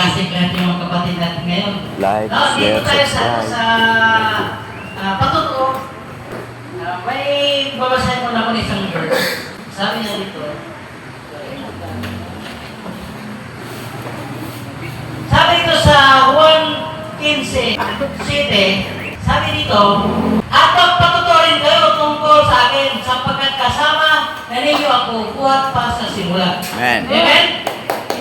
kasing lahat yung mga kapatid natin ngayon. Like, Dito share, tayo subscribe. sa patuto. May babasahin mo na ako ng isang verse. Sabi niya dito, sabi dito sa 1:15, sabi dito, at pagpatuturin kayo tungkol sa akin sapagkat kasama na ninyo ako buhat pa sa simula. Amen. Amen?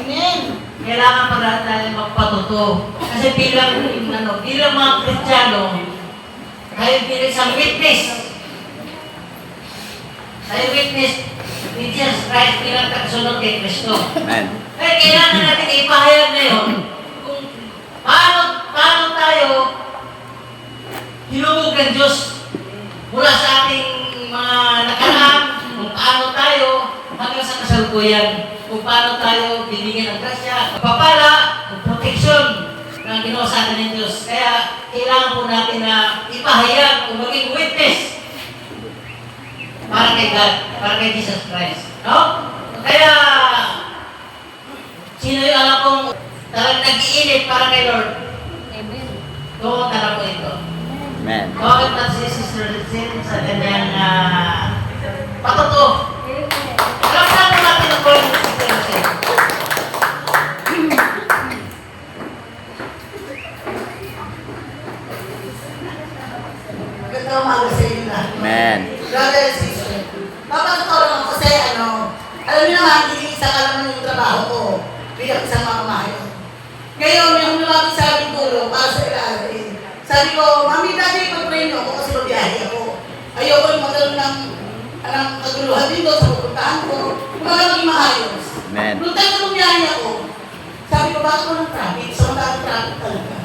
Amen. Kailangan pa lahat tayo magpatuto. Kasi bilang mga Kristiyano, tayo bilang isang witness. Tayo witness ni Jesus Christ bilang kasunod kay Kristo. Amen. Kaya kailangan natin ipahayag ngayon kung paano tayo hinubog ng Diyos mula sa ating mga nakaraan, kung paano tayo hanggang sa kasalukuyan, kung paano tayo bibigyan ng grasya, pagpapala, kung protection na ginawa sa atin ng Diyos. Kaya kailangan po natin na ipahayag kung maging witness para kay God, para kay Jesus Christ. No? Kaya, sino yung alam kong talagang nag-iinit para kay Lord? Amen. Tumunta na po ito. Amen. Bakit na si Sister Lizelle sa kanyang patuto? Alam natin natin ang buhay ng Sister Lizelle. Magandang umaga sa inyo lahat. Amen. Brother and sister, papatutulong ako kasi alam niyo naman, hindi isa ka naman yung trabaho ko bilang isang mamamayan. Ngayon, may lumapit sa aking tulong para sa ilalim. Sabi ko, Mami, Daddy, pag-pray niyo ako kasi magbiyahe ako. Ayoko yung magkaroon ng kaguluhan dito sa pupuntahan ko. Kumbaga maging maayos. Amen. Nung tayo nung biyahe ako, sabi ko, bakit ko ng traffic? So, ang traffic talaga.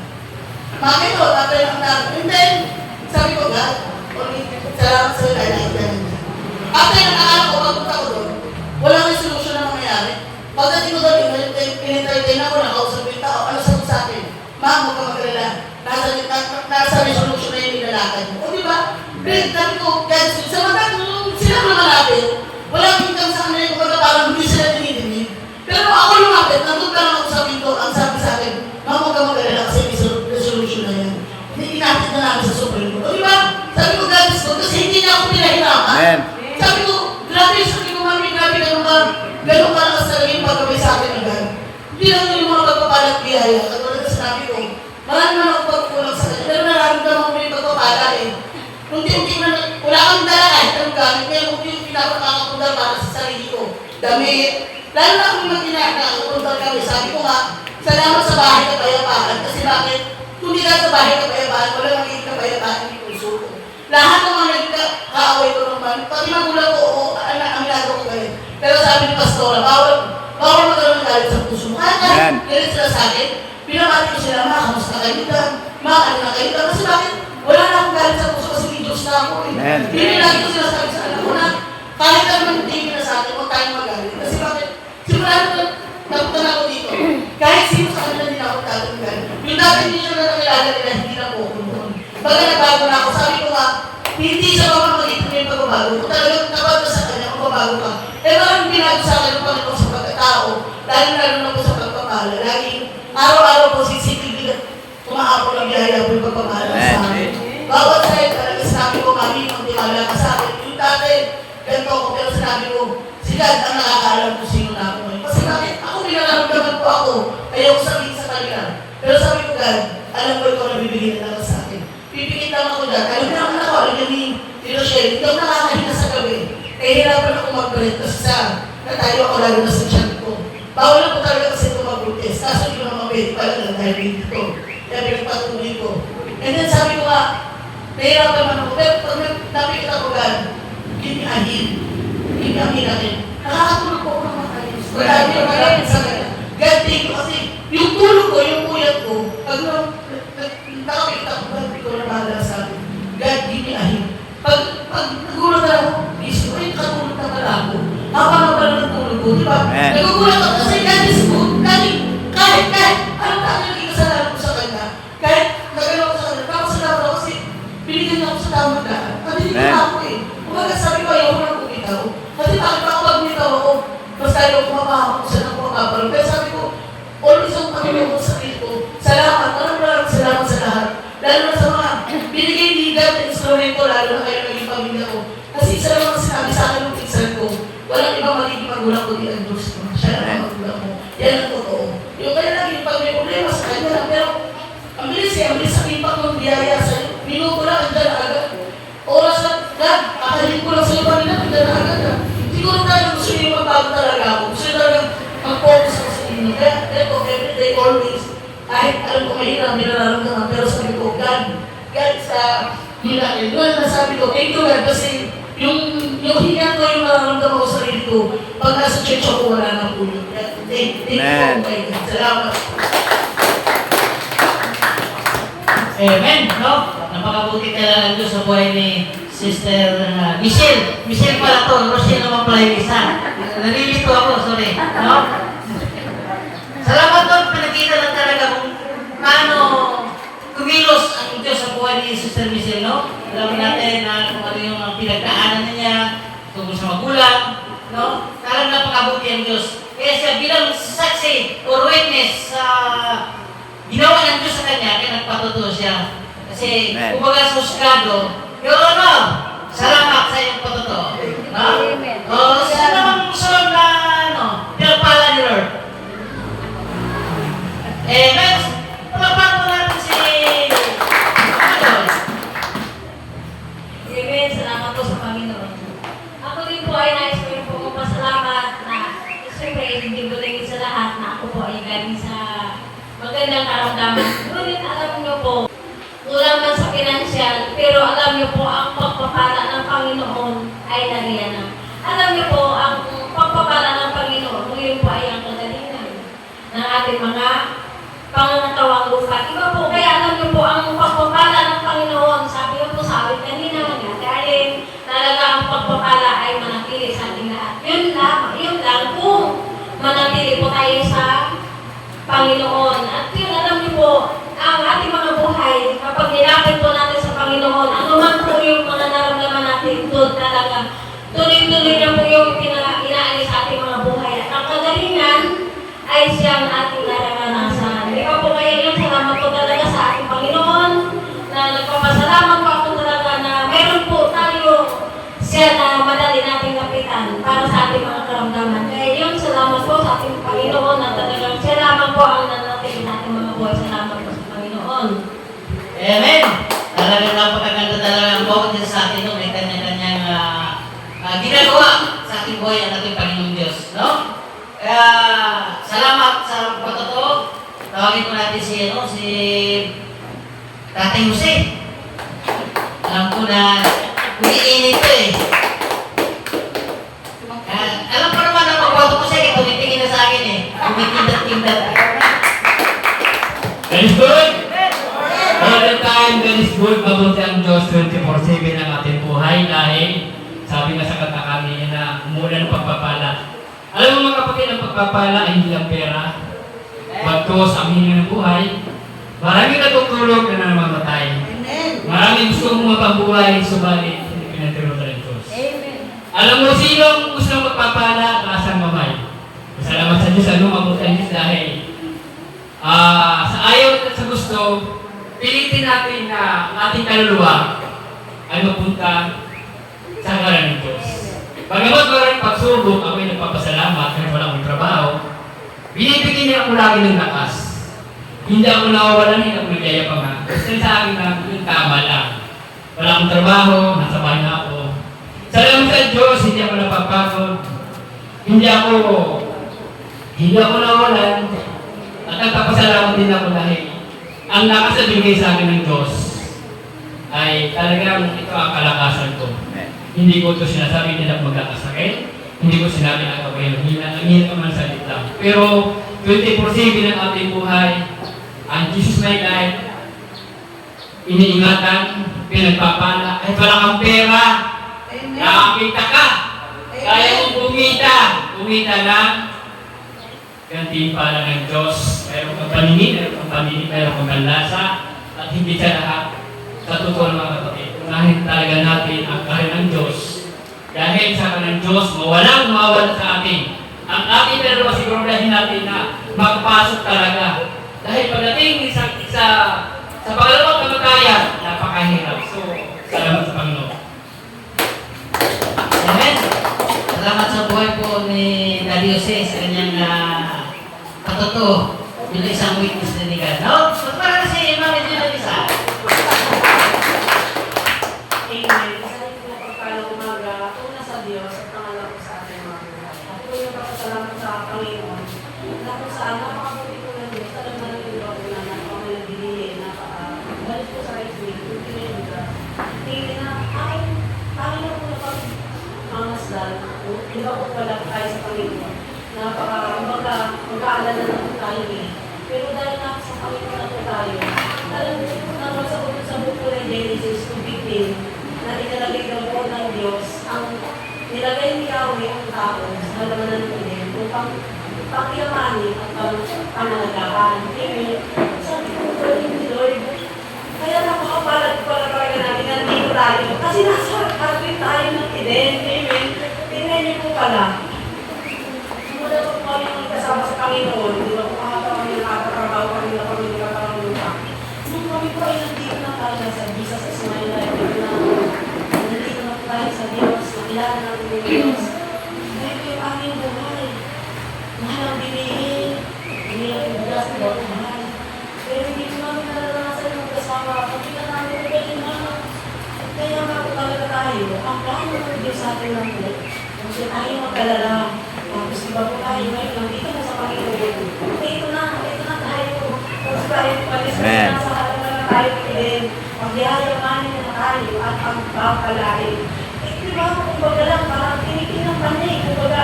Bakit ko, bakit ng traffic? And then, sabi ko, God, salamat sa ilalim. After nakakala ko, pagpunta ko doon, walang resolution na mangyayari. Pagdating ko doon, pinintay-tay na ako, nakausap yung tao, ano sabi sa akin? Ma'am, huwag ka mag-alala. Nasa resolution na yung nilalakad mo. O diba? Sabi ko, guys, sa mga sila lumalapit, walang income sa kanila yung kumbaga parang hindi sila tinidinig. Pero ako lumapit, nandun ka lang ako sa pinto, ang sabi sa akin, ma'am, huwag ka mag-alala kasi may resolution na yan. Inapit na namin sa Supreme Court. O diba? Sabi ko, guys, kasi hindi niya ako pinahirapan. Amen. Sabi ko, grabe, sabi ko, mami, grabe, ganun ka lakas talaga yung pagkabay sa akin agad. Hindi lang yung mga pagpapalat biyaya. Katulad na sinabi ko, marami man ako pagkulang sa kanya. Pero nararamdaman ko yung pagpapala eh. Unti-unti na, wala kang dala kahit ang gamit. Kaya unti-unti na ako nakakapundar para sa sarili ko. Damit. Lalo na kung nakakapundar kami. Sabi ko nga, salamat sa bahay kapayapaan. Kasi bakit? Kung hindi ka sa bahay kapayapaan, wala magiging kapayapaan yung puso ko. Lahat ng mga nagkaaway ko naman, pati magulang ko, aminado ko kayo. Pero sabi ni Pastora, bawal magkaroon ng galit sa puso mo. Kaya galit sila sa akin, pinamati ko sila, kamusta kayo dyan? Ano na kayo dyan? Kasi bakit? Wala na akong galit sa puso kasi may Diyos na ako eh. Hindi lagi ko sila sabi sa anak ko na, kahit naman hindi na sa akin, huwag tayong magalit. Kasi bakit? Simula ko, napunta na ako dito. Kahit sino sa kanila din ako tatang galit. Yung dati hindi siya na nakilala nila, hindi na po ako noon. Pagka nagbago na ako, sabi ko nga, hindi siya mamamalit ko yung pagbabago. Kung talagang napag sa kanya, magbabago ka. Eh parang binago sa akin ng Panginoon sa pagkatao, lalo na po sa pagpapala. Laging araw-araw po sisipigil tumaapon ang biyaya po yung pagpapala sa akin. Bawat sa'yo talaga sinabi ko, Mami, magtiwala ka sa akin. Yung dati, ganito ako, pero sinabi ko, si God ang nakakaalam kung sino na ako ngayon. Kasi bakit? Ako nilalaramdaman po ako. Ayaw ko sabihin sa kanila. Pero sabi ko, God, alam ko ito na bibigyan na lang sa akin. Pipikit lang ako dyan. Alam niyo naman ako, alam niyo ni Rochelle, hindi ako nakakahinga sa gabi. Kaya hirapan ako mag-break kasi natayo ako lalo na sa tiyan ko. Bawal lang po talaga kasi ito mag-protest. Kaso hindi ko naman pwede pala lang dahil dito. Kaya pinagpatuloy ko. And then sabi ko nga, nahirapan naman ako. Pero pag napikit ako gan, giniahin. Giniahin natin. Nakakatulog po ako ng mga kalis. Wala niyo malapit sa kanya. God, thank you kasi yung tulog ko, yung kuyat ko, pag nakakita ko, hindi ko na bahala sa akin. God, giniahin. Pag nagulat na ako, isip ko, katulog na pala ako. Habang na pala ng tulog ko, di ba? Nagugulat ako kasi God is good. Kahit, anong tayo naging kasalanan ko sa kanya? Kahit nagalaw ko sa kanya, kapasalanan ako kasi binigyan niya ako sa tamang daan. At hindi ko na ako eh. Kumaga sabi ko, ayaw ko na bumitaw. Kasi bakit ako pag bumitaw ako, basta ayaw ko mapahapon sa nang pumapapalo. Pero sabi ko, always ang Panginoon sa sabi ko, thank you God, kasi yung hinga ko, yung nararamdaman ko sa sarili ko, pag nasa church ako, wala na po yun. Thank you Amen. po, God. Salamat. Amen, no? Napakabuti talaga ng Diyos sa buhay ni Sister Michelle. Michelle pala to, Rochelle naman pala yung isa. Nalilito ako, sorry. No? Salamat doon, pinakita lang talaga kung paano kumilos ang Diyos sa buhay ni Sister Michelle, no? Alam natin na kung ano yung pinagdaanan niya tungkol sa magulang, no? Talagang napakabuti ang Diyos. Kaya siya bilang saksi or witness sa ginawa ng Diyos sa kanya, kaya nagpatuto siya. Kasi, Amen. kumbaga suskado, Your Honor, salamat sa iyong patuto. No? O, sino namang sunod na, pinagpala ni Lord? Next, palapan mo natin si Lord. Amen. Salamat po sa Panginoon. Ako din po ay nais ko rin po magpasalamat na siyempre hindi ko rin sa lahat na ako po ay galing sa magandang karamdaman. Ngunit alam niyo po, kulang man sa pinansyal, pero alam niyo po ang pagpapala ng Panginoon ay nariyan na. Alam niyo po, ang pagpapala ng Panginoon, ngayon po ay ang kagalingan ng ating mga pangangatawang lupa. Iba po, kaya alam niyo po ang pagpapala ng Panginoon. Sabi niyo po sa akin kanina nga, dahil talaga ang pagpapala ay manatili sa ating lahat. Yun lang kung manatili po tayo sa Panginoon. At yun, alam niyo po, ang ating mga buhay, kapag nilapit po natin sa Panginoon, ano man po yung mga naramdaman natin, doon talaga, tuloy-tuloy na po yung inaalis sa ating mga buhay. At ang kagalingan ay siyang ating nararanasan. Di ba po kaya yun, salamat po talaga sa ating Panginoon, na nagpapasalamat po ako talaga na meron po tayo siya na madali nating kapitan para sa ating mga karamdaman. Kaya yun, salamat po sa ating Panginoon na talagang siya lamang po ang nanatili nating mga buhay. Salamat po sa Panginoon. Amen. Talagang napakaganda talaga ang bawat isa sa atin, no? May kanya-kanyang ginagawa sa ating buhay ang ating Panginoong Diyos, no? Kaya, salamat sa pagkatotoo. Tawagin po natin si Tatay Jose. Alam ko na umiinit to eh. Alam ko naman ang pagbato ko siya, tumitingin na sa akin eh. Tumitindat-tindat. God is good. All the time, God is good. Mabuti ang Diyos 24/7 ang ating buhay dahil sabi nga sa kanta kanina na umulan ng pagpapala. Alam mo mga kapatid, ang pagpapala ay hindi lang pera. Bagtos ang hininga ng buhay. Maraming natutulog na namamatay. Maraming gusto mong mapabuhay, subalit hindi pinatulog ng Diyos. Amen. Alam mo, sino ang gusto magpapala, taas ang mamay. Salamat sa Diyos, mabuti ang Diyos dahil sa ayaw at sa gusto, pilitin natin na ating kaluluwa ay mapunta sa ngalan ng Diyos. Bagamat maraming pagsubok, ako ay nagpapasalamat kahit wala akong trabaho, binibigyan niya ako lagi ng lakas. Hindi ako nawawalan, hindi ako nagyaya pa nga. Kasi sa akin na yung tama lang. Wala akong trabaho, nasa bahay na ako. Salamat sa Diyos, hindi ako napapagod. Hindi ako nawalan. At nagpapasalamat din ako dahil ang lakas na binigay sa akin ng Diyos ay talagang ito ang kalakasan ko. Hindi ko ito sinasabi nila magkakasakit. Hindi ko sinabi na ako yung hina. Ang hina naman sa lang. Pero 24/7 ng ating buhay, ang Jesus my life, iniingatan, pinagpapala, kahit wala kang pera, nakakita ka, kaya mong umita lang, gantimpala ng Diyos. Mayroon kang paningin, mayroon kang lasa, at hindi sa lahat, sa totoo ng mga kapatid. Unahin talaga natin ang kahit ng Diyos. Dahil sa kanang Diyos, mawala sa atin. Ang ating pero siguraduhin natin na magpasok talaga. Dahil pagdating sa pangalawang kamatayan, napakahirap. So, salamat sa Panginoon. Amen. Salamat sa buhay po ni Daddy Jose sa kanyang patuto bilang isang witness na ni God. No? Para si Mami Gina Lisa. Amen. Isa rin po pagkalang umaga, una sa Diyos at pangalawa po sa ating mga buhay. At po yung kapasalamat sa Panginoon. Na kung saan napakabuti po ng Diyos, alam na rin po na kami nagbibigay na balik po sa right way, hindi na tingin na ako minsan, hindi ba po wala tayo sa Panginoon, magkaalala na po tayo eh. Pero dahil na sa Panginoon na po tayo, alam mo naman sa buko ng Genesis 2:15, na inalagay ng po ng Diyos, ang nilagay ni Yahweh ang tao sa halaman ng Eden upang pakiyamanin at pangalagaan. Amen. Sabi ko, galing ni Lord, kaya napakapalag pala talaga natin nandito tayo. Kasi nasa harapin tayo ng Eden. Amen. Tingnan niyo po pala. Mula po kami ang kasama sa Panginoon, di ba po kami nakakatrabaho kami na kami nakakatrabaho. Nung kami po ay nandito na tayo sa Jesus is my life. Nandito na tayo sa Diyos, nakilala natin yung Diyos. Dahil ko yung aming buhay. Mahal ang bilihin. Hindi lang yung bigas na mahal. Pero hindi ko namin naranasan yung kasama. Pagkita na namin yung galing na. Kaya nga po talaga tayo. Ang plano ng Diyos sa atin lang po. Kasi tayo magkalala. Tapos diba po tayo ngayon lang dito na sa Panginoon. Ito na tayo. Tapos tayo palis na sa halaman na tayo din. Pagyayamanin na tayo at pagpapalain. Diba, kumbaga lang, parang tinitingnan pa niya eh. Kumbaga,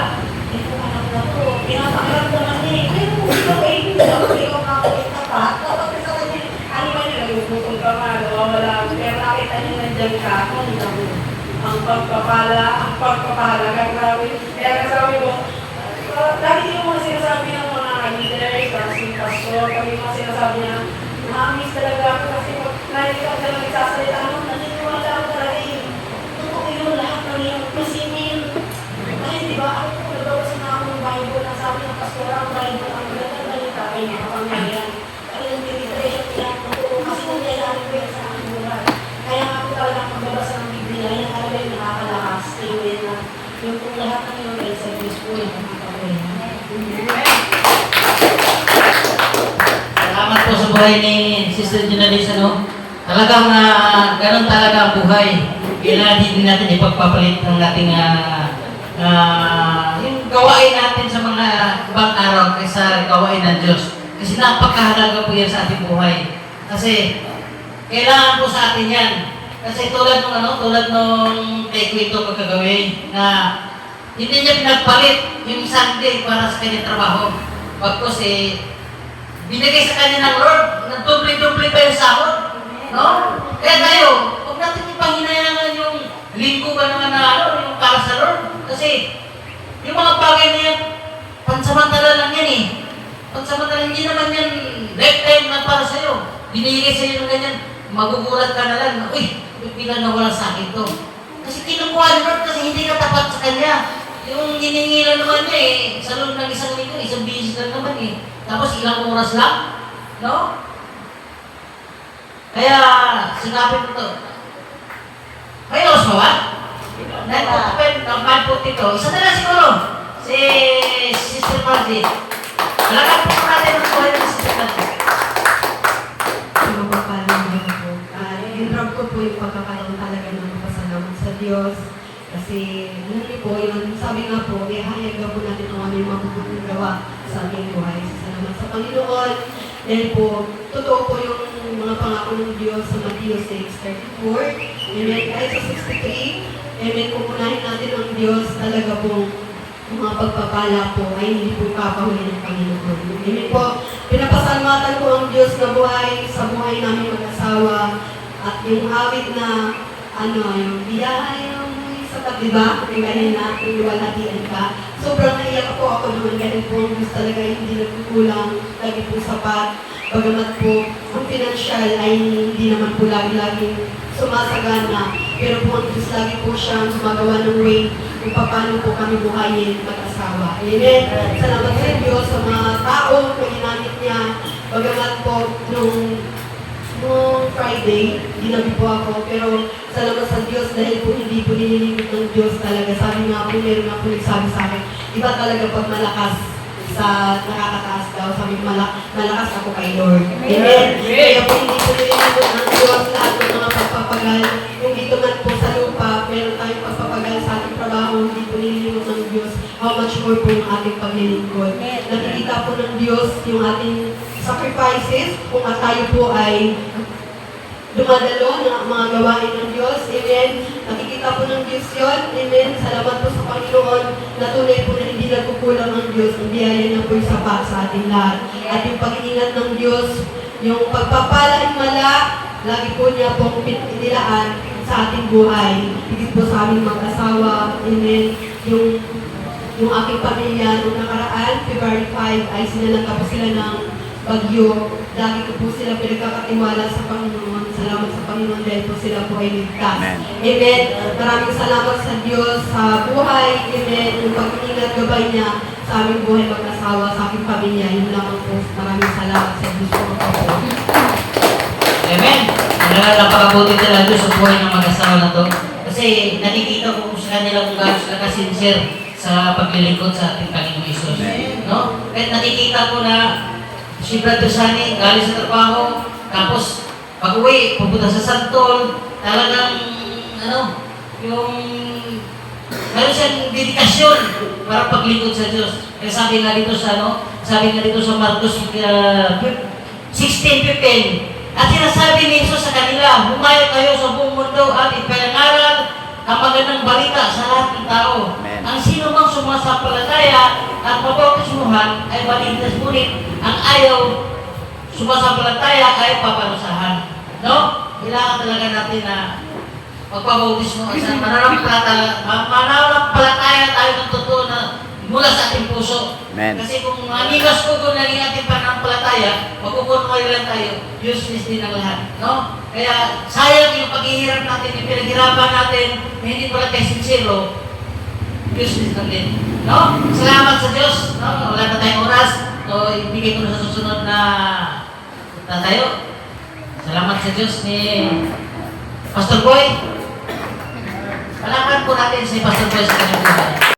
ito anak na to, pinapakarap naman niya eh. Pero kung ikaw eh, hindi ako ikaw nakakita pa. Dapat ka sa kanya, ano ba niya, nagpuputong ka nga, nawawala. Pero nakita niya nandiyan ka, ang pagpapala, grabe. Kaya sabi ko, lagi yung mga sinasabi ng mga leaders, kasi pastor, kami mga sinasabi niya, na-miss talaga ako kasi pag narinig ako na nagsasalita ako, naniniwala ako talaga eh. Totoo yun lahat ng iyong masingin. Dahil diba, ako po nagbawasan na ako ng Bible, na sabi ng pastor, ang Bible, ang magandang balita ay makapangyarihan. Kaya yung penetration niya, totoo kasi nangyayari ko yan sa aking buhay. Kaya nga po talaga pagbabasa ng Biblia, yan talaga yung nakakalakas. Amen na yung kung lahat ng iyong ay sa Diyos po yung nakakapagpapalit. Salamat po sa buhay ni Sister Ginalis, ano? Talagang ganun talaga ang buhay. Kailangan din natin ipagpapalit ng ating yung gawain natin sa mga ibang araw kaysa gawain ng Diyos. Kasi napakahalaga po yan sa ating buhay. Kasi kailangan po sa atin yan. Kasi tulad nung Tekwito pagkagawin na hindi niya pinagpalit yung Sunday para sa kanyang trabaho. Pagkos binigay sa kanya ng Lord, nagdubli-dubli pa yung sahod. No? Kaya tayo, huwag natin ipanghinayangin yung linggo ba naman na yung para sa Lord. Kasi yung mga bagay na yan, pansamantala lang yan eh. Pansamantala, hindi naman yan lifetime na para sa'yo. Binigay sa'yo ng ganyan, magugulat ka na lang, uy, bigla nawala sa akin to. Kasi kinukuha ni Lord kasi hindi ka tapat sa Kanya. Yung hiningilan naman niya sa loob ng isang linggo, isang bisis lang naman Tapos ilang oras lang, no? Kaya, sinapin mo to. May oras ba ba? 9:45, isa na lang siguro. Si Sister Margie. Alagaan po natin ang buhay ng Sister Margie. In-drop ko po yung pagkakaroon talaga ng pasalamat sa Diyos. Kasi, hindi po, yun, sabi nga po, ihayag po natin ang aming mabubuting gawa sa ating buhay. Salamat sa Panginoon. Dahil po, totoo po yung mga pangako ng Diyos sa Matthew 6:34. Amen. Kahit sa 63, amen, pupunahin natin ang Diyos talaga po mga pagpapala po ay hindi po kakahuli ng Panginoon. Amen po. Pinapasalamatan ko ang Diyos na buhay sa buhay namin mag-asawa at yung awit na yung biyahe yung sa tabi ba? Yung ganyan na, yung luwalhatian ka. Sobrang naiyak po ako naman ganun po. Ang Diyos talaga hindi nagkukulang, lagi po sapat. Bagamat po, ang financial ay hindi naman po lagi-laging sumasagana. Pero po ang Diyos lagi po siyang gumagawa ng way kung paano po kami buhayin mag-asawa. Amen. Salamat sa Diyos sa mga tao na ginamit niya. Bagamat po nung Friday, dinabi po ako. Pero salamat sa Diyos dahil po hindi po nililimit ng Diyos talaga. Sabi nga po, meron nga po nagsabi sa akin, iba talaga pag malakas sa nakakataas daw. Sabi ko, malakas ako kay Lord. Amen. Kaya po hindi po nililimit ng Diyos lahat ng mga pagpapagal. Kung dito man po sa lupa, meron tayong pagpapagal sa ating trabaho, hindi po nililimit ng Diyos. How much more po yung ating paglilingkod. Nakikita po ng Diyos yung ating sacrifices kung tayo po ay dumadalo ng mga gawain ng Diyos. Amen. Nakikita nakikita po ng Diyos yun. Amen. Salamat po sa Panginoon na tunay po na hindi nagkukulang ang Diyos. Ang biyaya niya po yung sapat sa ating lahat. At yung pag-iingat ng Diyos, yung pagpapala mala, lagi po niya pong inilaan sa ating buhay. Higit po sa aming mag-asawa. Amen. Yung aking pamilya, noong nakaraan, February 5, ay sinalangka po sila ng bagyo. Lagi ko po sila pinagkakatiwala sa Panginoon. Salamat sa Panginoon dahil po sila po ay ligtas. Amen. Maraming salamat sa Diyos sa buhay. Amen. Yung pag-iingat gabay niya sa aming buhay mag-asawa, sa aking pamilya. Yun lamang po. Maraming salamat sa Diyos po. Amen. Napakabuti talaga Diyos sa buhay ng mag-asawa na to. Kasi nakikita ko sa kanila kung gaano sila ka-sincere sa paglilingkod sa ating Panginoong Isus. No? At nakikita ko na si Brother Sunny galing sa trabaho, tapos pag-uwi, pupunta sa Santol, talagang, yung meron siyang dedikasyon para paglingkod sa Diyos. Kaya sabi nga dito sa, Marcos 16:15, at sinasabi ni Jesus sa kanila, humayo kayo sa buong mundo at ipayangaral ang magandang balita sa lahat ng tao. Ang sino mang sumasampalataya at mabautismuhan ay maligtas, ngunit ang ayaw sumasampalataya ay paparusahan. No? Kailangan talaga natin na magpabautismo at mananampalataya tayo ng totoo na mula sa ating puso. Amen. Kasi kung amigas ko kung naging ating pananampalataya, magkukunway lang tayo. Useless din ang lahat. No? Kaya sayang yung paghihirap natin, yung pinaghirapan natin, na hindi pala tayo sincero, useless lang din. No? Salamat sa Diyos. No? Wala na tayong oras. So, ibigay ko na sa susunod na tayo. Salamat sa Diyos ni Pastor Boy. Palakpan po natin si Pastor Boy sa kanyang buhay.